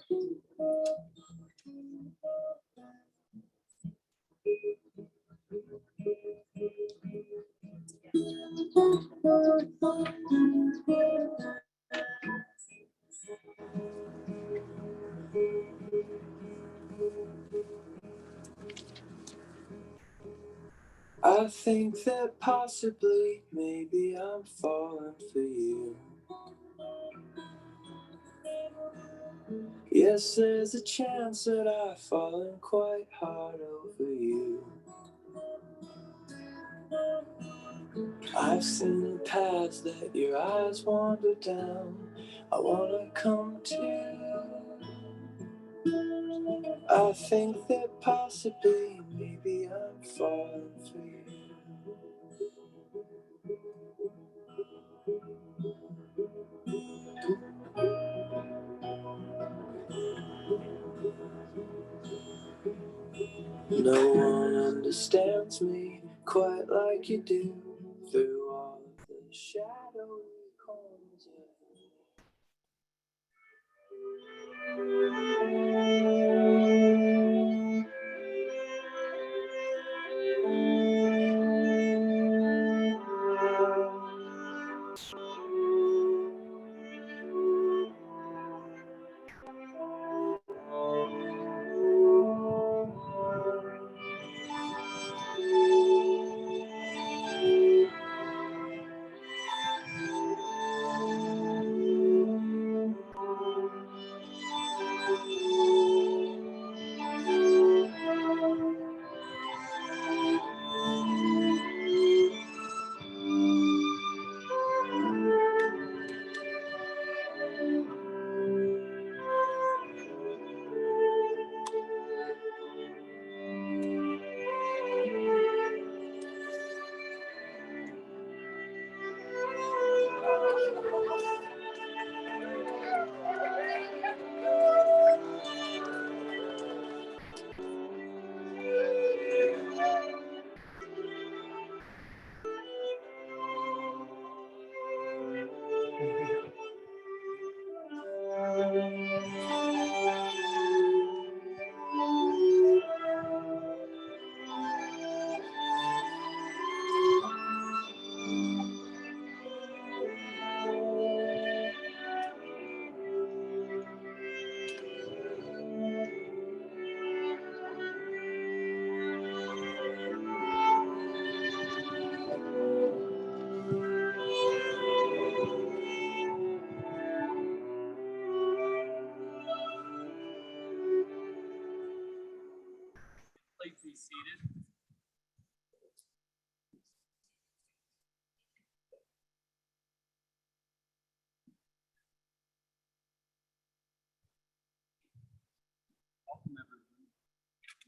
I think that possibly, maybe I'm falling for you. Yes, there's a chance that I've fallen quite hard over you. I've seen the paths that your eyes wander down. I wanna come to. I think that possibly, maybe I'm falling for you. No one understands me quite like you do, through all of the shadowy corners of me. Please be seated. Welcome, everyone.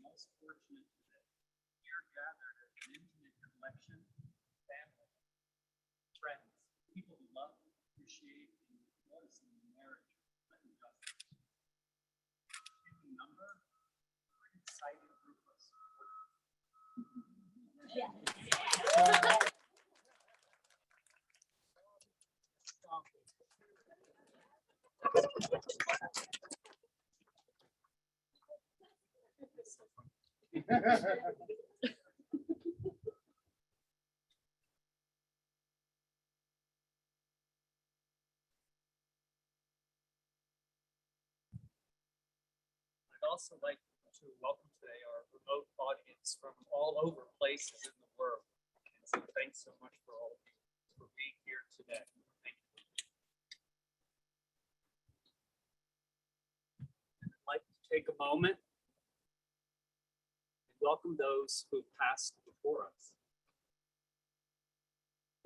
Most fortunate today. We are gathered as an intimate collection, family, friends, people who love, appreciate, and rejoice in the marriage of justice. In number, we're an exciting group of supporters. I'd also like to welcome today our remote audience from all over places in the world. And so thanks so much for all of you for being here today. Thank you. And I'd like to take a moment and welcome those who passed before us.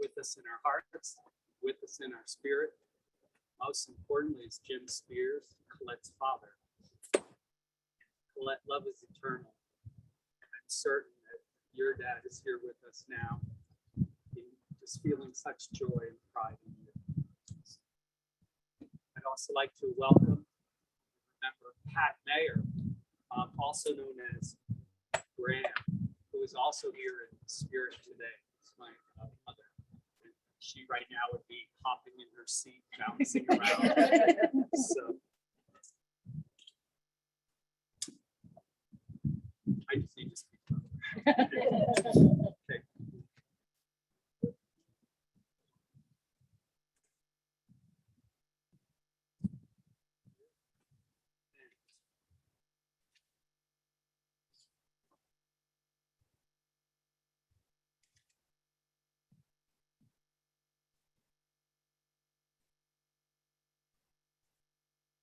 With us in our hearts, with us in our spirit. Most importantly is Jim Spears, Colette's father. Collette, love is eternal. I'm certain that your dad is here with us now, just feeling such joy and pride in you. I'd also like to welcome, remember, Pat Meagher, also known as Graham, who is also here in spirit today. It's my mother. She right now would be hopping in her seat, bouncing around. So Okay.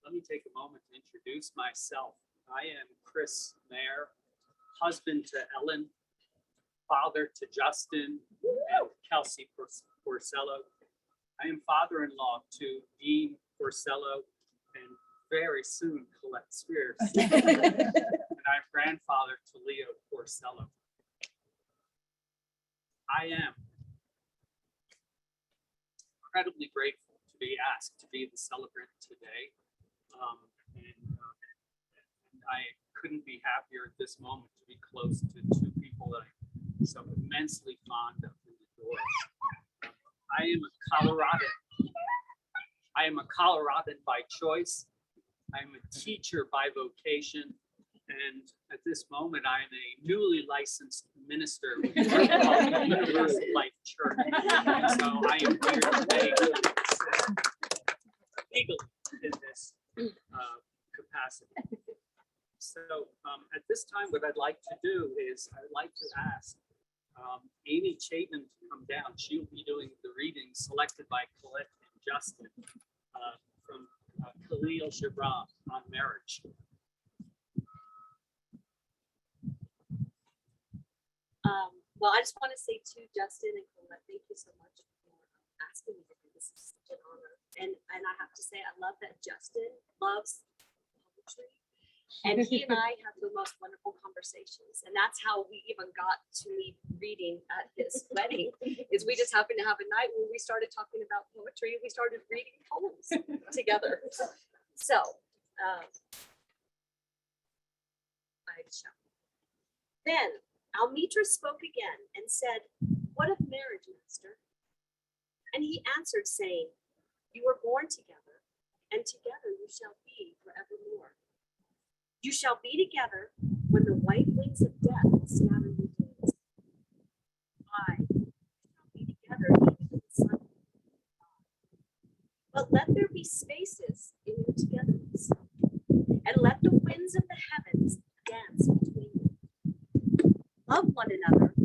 Let me take a moment to introduce myself. I am Chris Meagher, husband to Ellen, father to Justin and Kelsey Porcello. I am father-in-law to Dean Porcello and very soon Collette Spears. And I'm grandfather to Leo Porcello. I am incredibly grateful to be asked to be the celebrant today. And I couldn't be happier at this moment to be close to two people that I'm so immensely fond of and adore. I am a Coloradan. I am a Coloradan by choice. I am a teacher by vocation. And at this moment, I am a newly licensed minister with Universal Life Church. And so I am here today legally in this capacity. So at this time, what I'd like to do is I'd like to ask Amy Chapman to come down. She'll be doing the reading selected by Collette and Justin from Khalil Gibran on marriage. Well, I just want to say to Justin and Collette, thank you so much for asking me to do this. It's such an honor. And I have to say, I love that Justin loves poetry. And he and I have the most wonderful conversations. And that's how we even got to me reading at his wedding, is we just happened to have a night where we started talking about poetry and we started reading poems together. So, then Almitra spoke again and said, "What of marriage, master?" And he answered, saying, "You were born together, and together you shall be forevermore. You shall be together when the white wings of death scatter your days. I shall be together even in the sun. But let there be spaces in your togetherness, and let the winds of the heavens dance between you. Love one another,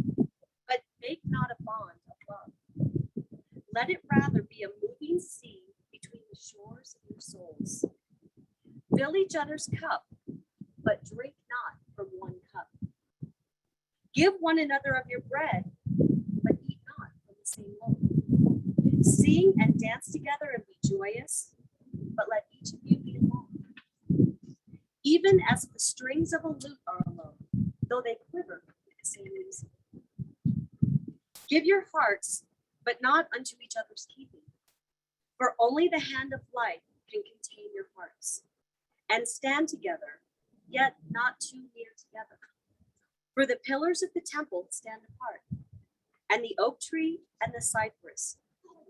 but make not a bond of love. Let it rather be a moving sea between the shores of your souls. Fill each other's cup, but drink not from one cup. Give one another of your bread, but eat not from the same loaf. Sing and dance together and be joyous, but let each of you be alone. Even as the strings of a lute are alone, though they quiver for the same reason. Give your hearts, but not unto each other's keeping, for only the hand of life can contain your hearts. And stand together, yet not too near together. For the pillars of the temple stand apart, and the oak tree and the cypress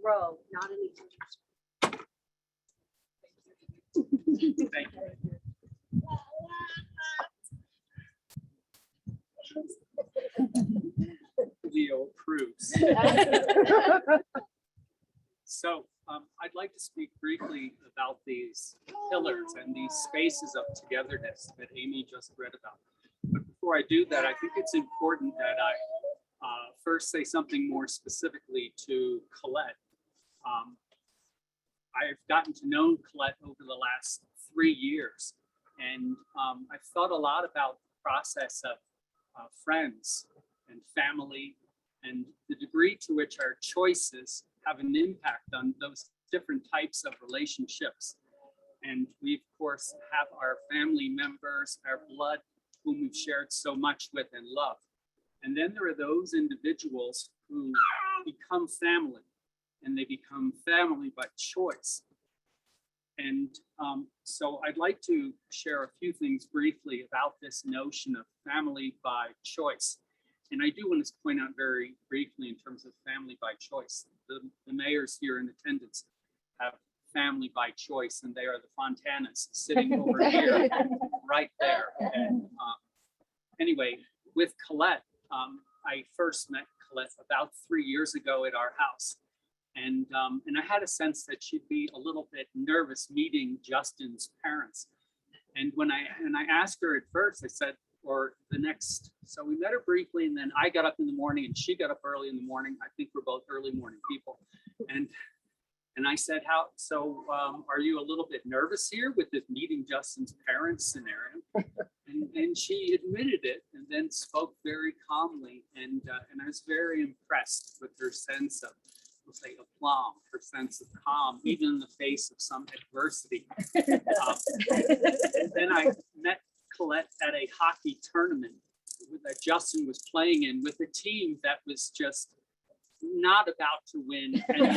grow not in each other's. Thank you. Leo approves. So I'd like to speak briefly about these pillars and these spaces of togetherness that Amy just read about. But before I do that, I think it's important that I first say something more specifically to Collette. I've gotten to know Collette over the last 3 years, and I've thought a lot about the process of friends and family and the degree to which our choices have an impact on those different types of relationships. And we, of course, have our family members, our blood, whom we've shared so much with and love. And then there are those individuals who become family, and they become family by choice. And so I'd like to share a few things briefly about this notion of family by choice. And I do want to point out very briefly in terms of family by choice. The Meaghers here in attendance have family by choice, and they are the Fontanas sitting over here, right there. And anyway, with Collette, I first met Collette about 3 years ago at our house. And I had a sense that she'd be a little bit nervous meeting Justin's parents. And when I asked her at first, I said, so we met her briefly, and then I got up in the morning and she got up early in the morning. I think we're both early morning people. And I said, are you a little bit nervous here with this meeting Justin's parents scenario? And she admitted it and then spoke very calmly. And I was very impressed with her sense of, we'll say, aplomb, her sense of calm, even in the face of some adversity. Then I met Collette at a hockey tournament that Justin was playing in with a team that was just not about to win and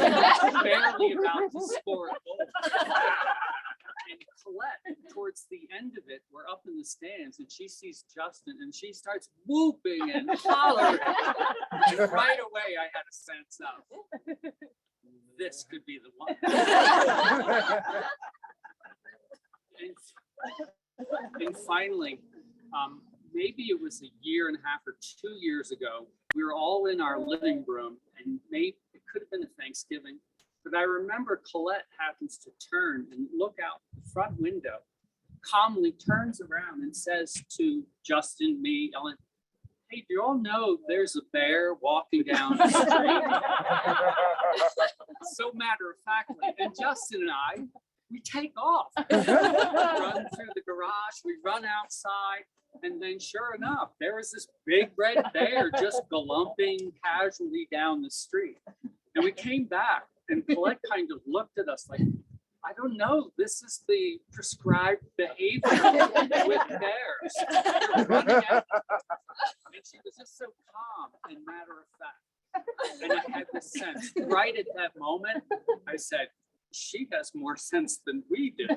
barely about to score a goal. And Collette, towards the end of it, we're up in the stands and she sees Justin and she starts whooping and hollering. And right away, I had a sense of, this could be the one. And finally, maybe it was a year and a half or 2 years ago, we were all in our living room, and maybe it could have been a Thanksgiving, but I remember Collette happens to turn and look out the front window, calmly turns around and says to Justin, me, Ellen, hey, do you all know there's a bear walking down the street? So matter-of-factly. And Justin and I, we take off, run through the garage, we run outside, and then sure enough, there was this big red bear just galloping casually down the street. And we came back, and Collette kind of looked at us like, I don't know, this is the prescribed behavior with bears. They're running out. And she was just so calm and matter of fact. And I had this sense, right at that moment, I said, she has more sense than we do.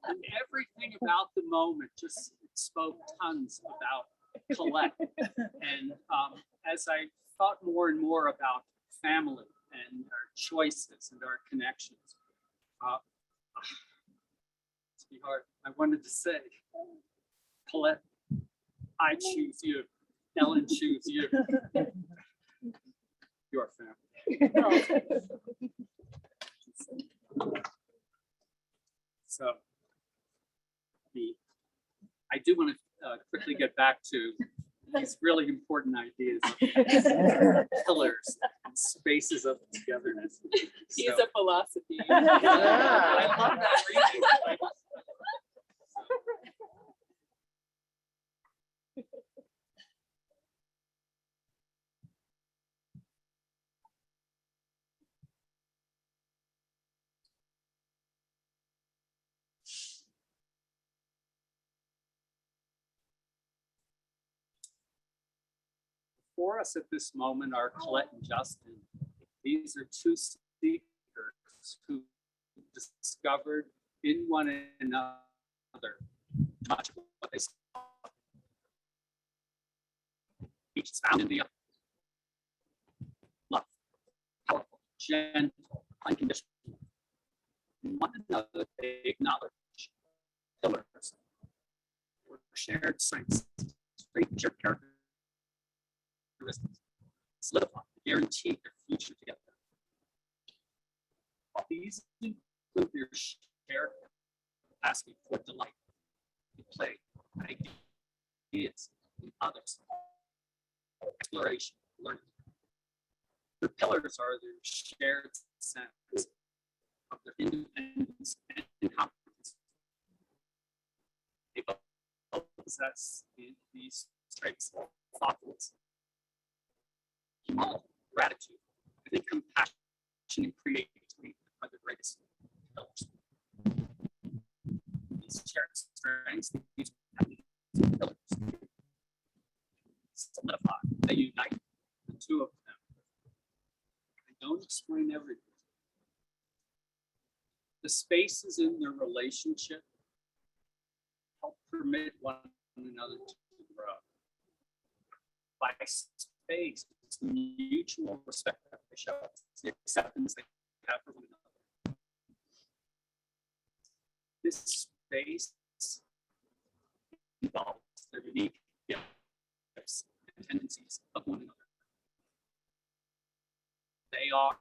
And everything about the moment just spoke tons about Collette. And as I thought more and more about family and our choices and our connections, sweetheart, I wanted to say, Collette, I choose you. Ellen choose you. Your family. So, I do want to quickly get back to these really important ideas of pillars and spaces of togetherness. He's So, a philosophy. I love that reading. For us at this moment are Collette and Justin. These are two seekers who discovered in one another much of what they saw. Each is found in the other. Love, powerful, gentle, unconditional. In one another, they acknowledge pillars or shared strengths, shared character. Solidify, guarantee their future together. These include their shared capacity for delight, play, ideas, and others, exploration, learning. The pillars are their shared sense of their independence and competence. They both possess these traits of thoughtfulness, humility, gratitude, I think compassion and creativity are the greatest pillars. These shared strengths, these pillars solidify, they unite the two of them. I don't explain everything. The spaces in their relationship help permit one another to grow. By space, it's the mutual respect that they show, it's the acceptance they have for one another. This space involves their unique gifts gifts and tendencies of one another. They are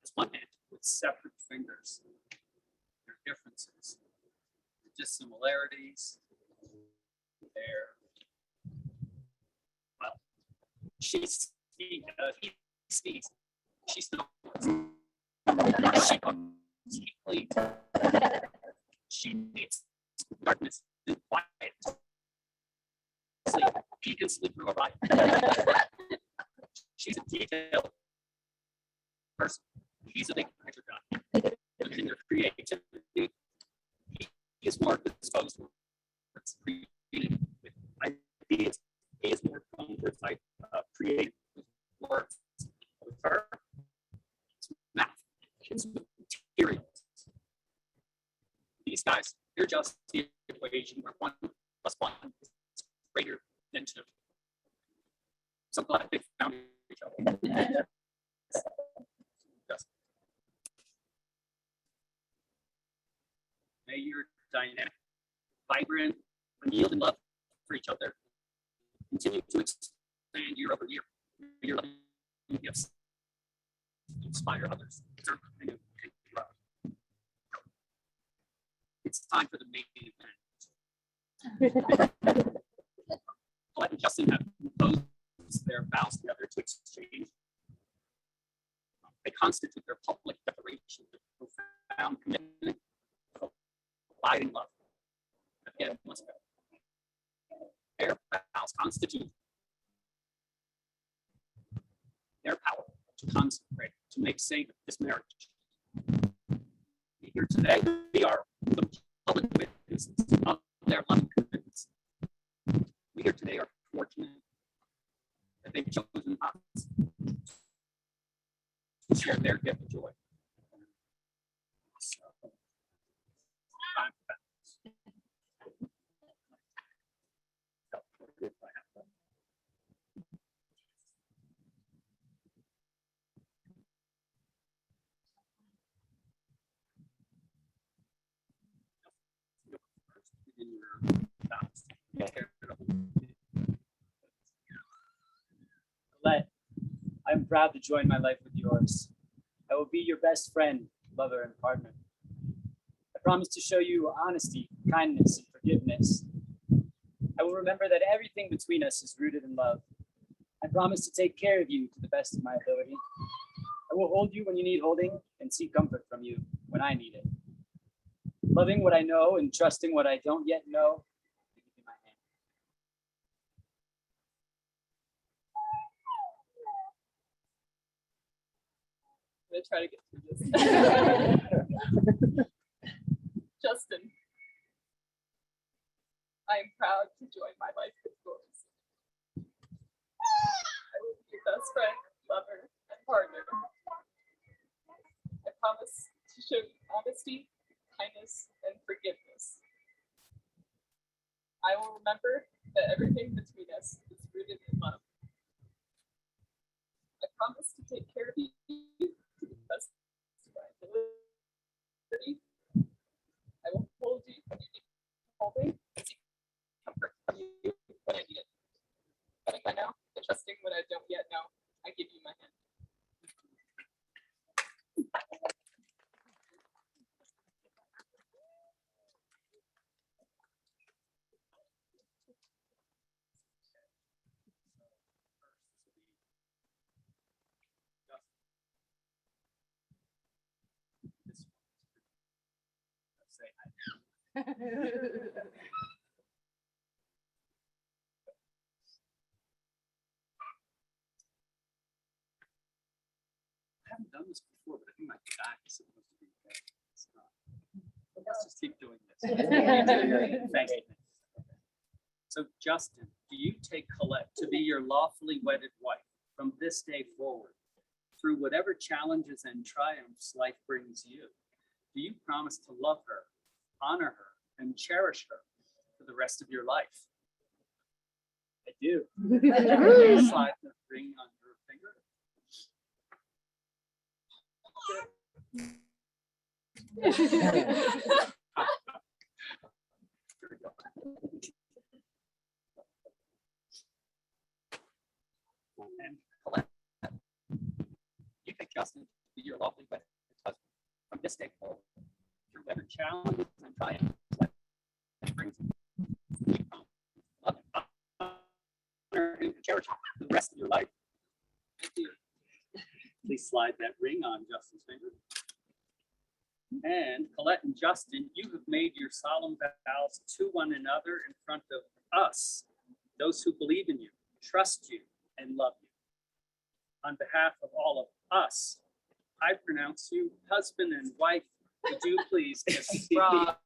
as one hand with separate fingers. Their differences, their dissimilarities, their, well, he speaks, she snores, she sleeps, she needs darkness and quiet. Sleep. He can sleep through a riot. She's a detailed person. He's a big picture guy. And in their creativity, he is more disposed towards creating with ideas. He is more prone towards creating with words. With her, it's math. It's materials. These guys, they're just the equation where 1 + 1 is greater than 2. So glad they found each other. Yes. May your dynamic, vibrant, unyielding love for each other continue to expand year over year. Your loving gifts inspire others. It's time for the main event. Collette and Justin have proposed their vows together to exchange. They constitute their public declaration of profound commitment of abiding love. Again, once again, their vows constitute their power to consecrate, to make sacred this marriage. Here today, we are the public witnesses of their loving commitments. We here today are fortunate that they've chosen us to share their gift of joy. So, time for that. Collette, I'm proud to join my life with yours. I will be your best friend, lover, and partner. I promise to show you honesty, kindness, and forgiveness. I will remember that everything between us is rooted in love. I promise to take care of you to the best of my ability. I will hold you when you need holding and seek comfort from you when I need it. Loving what I know and trusting what I don't yet know. I give you my hand. I'm gonna try to get through this. Justin, I am proud to join my life with yours. I will be your best friend, lover, and partner. I promise to show you honesty, kindness, and forgiveness. I will remember that everything between us is rooted in love. I promise to take care of you to the best of my ability. I will hold you when you need holding, and seek comfort from you when I need it. Letting I know and trusting what I don't yet know, I give you my hand. I haven't done this before, but I think my back is supposed to be okay. It's not. Let's just keep doing this. Thank you. So, Justin, do you take Collette to be your lawfully wedded wife from this day forward, through whatever challenges and triumphs life brings you? Do you promise to love her, honor her, and cherish her for the rest of your life? I do. Slide the ring on her finger. challenges and triumphs life brings you. Honor and cherish the rest of your life. Thank you. Please slide that ring on Justin's finger. And Collette and Justin, you have made your solemn vows to one another in front of us, those who believe in you, trust you, and love you. On behalf of all of us, I pronounce you husband and wife. Would you please kiss the bride?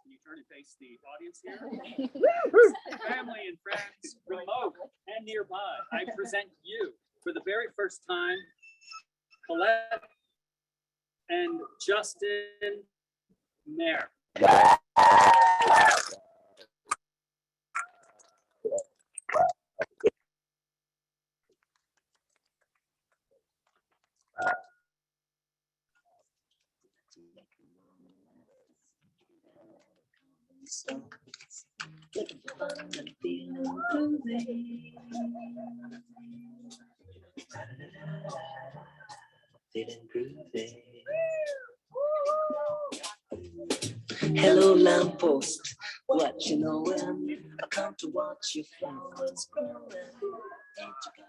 Can you turn and face the audience here? Family and friends, remote and nearby, I present you for the very first time, Collette and Justin Meagher. Feeling groovy. Hello, lamppost. What you knowin'? I come to watch your flowers growing. Ain't you got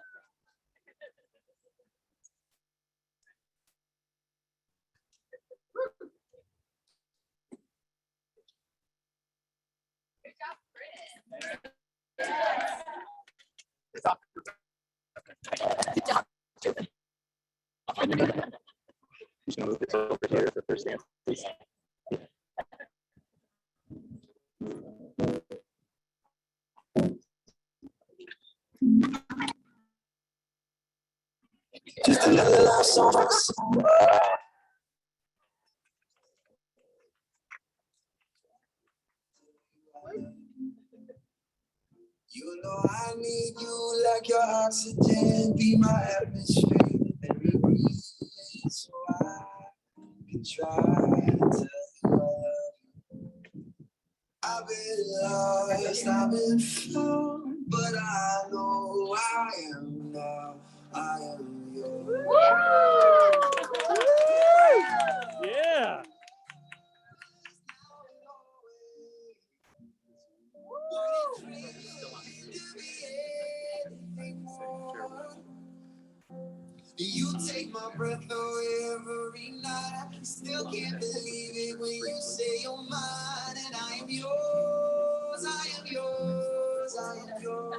Move this over here for first dance, please. just another love song? You know I need you like your oxygen, be my atmosphere, and we breathe so I can try to love you. I've been lost, I've been found, but I know I am now, I am yours. Yeah. You take my breath away every night. Still can't believe it when you say you're mine, and I am yours, I am yours, I am yours.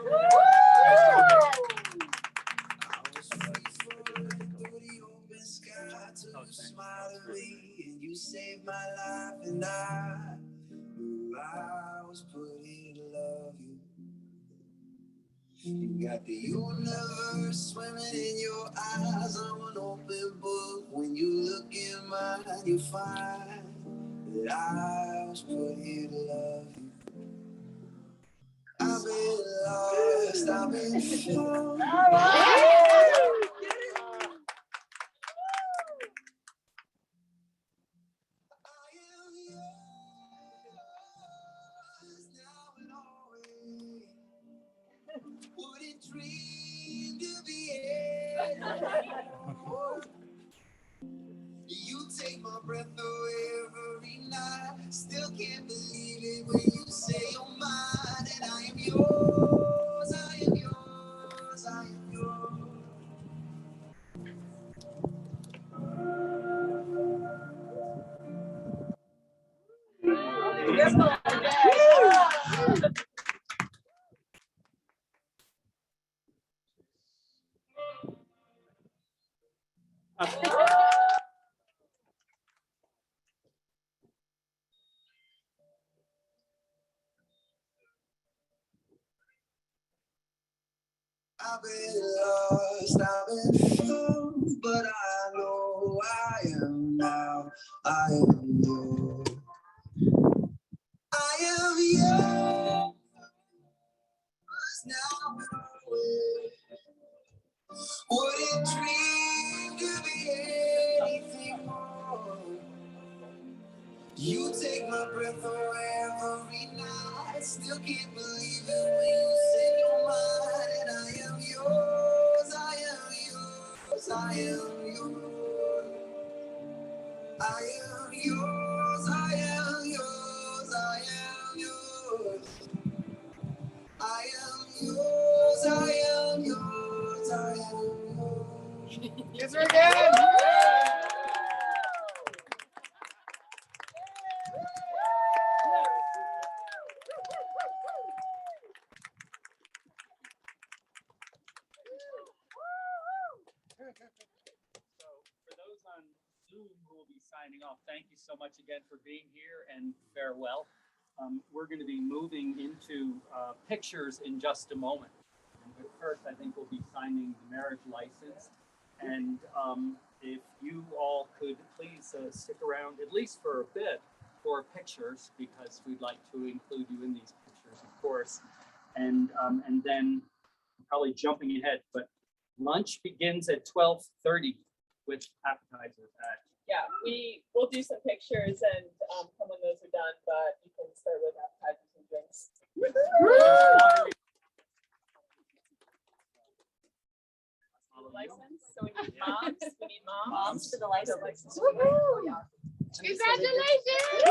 I was free falling through the open sky till you smiled at me and you saved my life, and I knew I was put here to love you. You got the universe swimming in your eyes. I'm an open book. When you look in mine, you find that I was put here to love you. I've been lost, I've been found. Wouldn't dream to be here. You take my breath away every night. Still can't believe it when you say you're mine, and I am yours, I am yours, I am yours. I've been lost, I've been found, but I know I am now, I am yours. I am yours. Wouldn't dream to be anything more. You take my breath away every night. Still can't believe it when you say you're mine. And I am yours, I am yours, I am yours. I am yours, I am yours, I am yours. I am yours, I am yours, I am yours. Kiss her again! So for those on Zoom who will be signing off, thank you so much again for being here and farewell. We're going to be moving into pictures in just a moment. But first, I think we'll be signing the marriage license. And if you all could please stick around at least for a bit for pictures, because we'd like to include you in these pictures, of course. And then probably jumping ahead, but lunch begins at 12:30 with appetizers at. Yeah, we'll do some pictures and come when those are done, but you can start with appetizers and drinks. License. So we need moms. We need moms. Moms for the license. Woohoo! Yeah. Congratulations!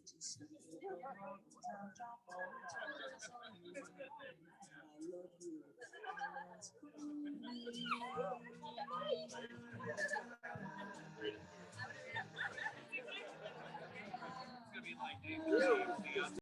It's gonna be like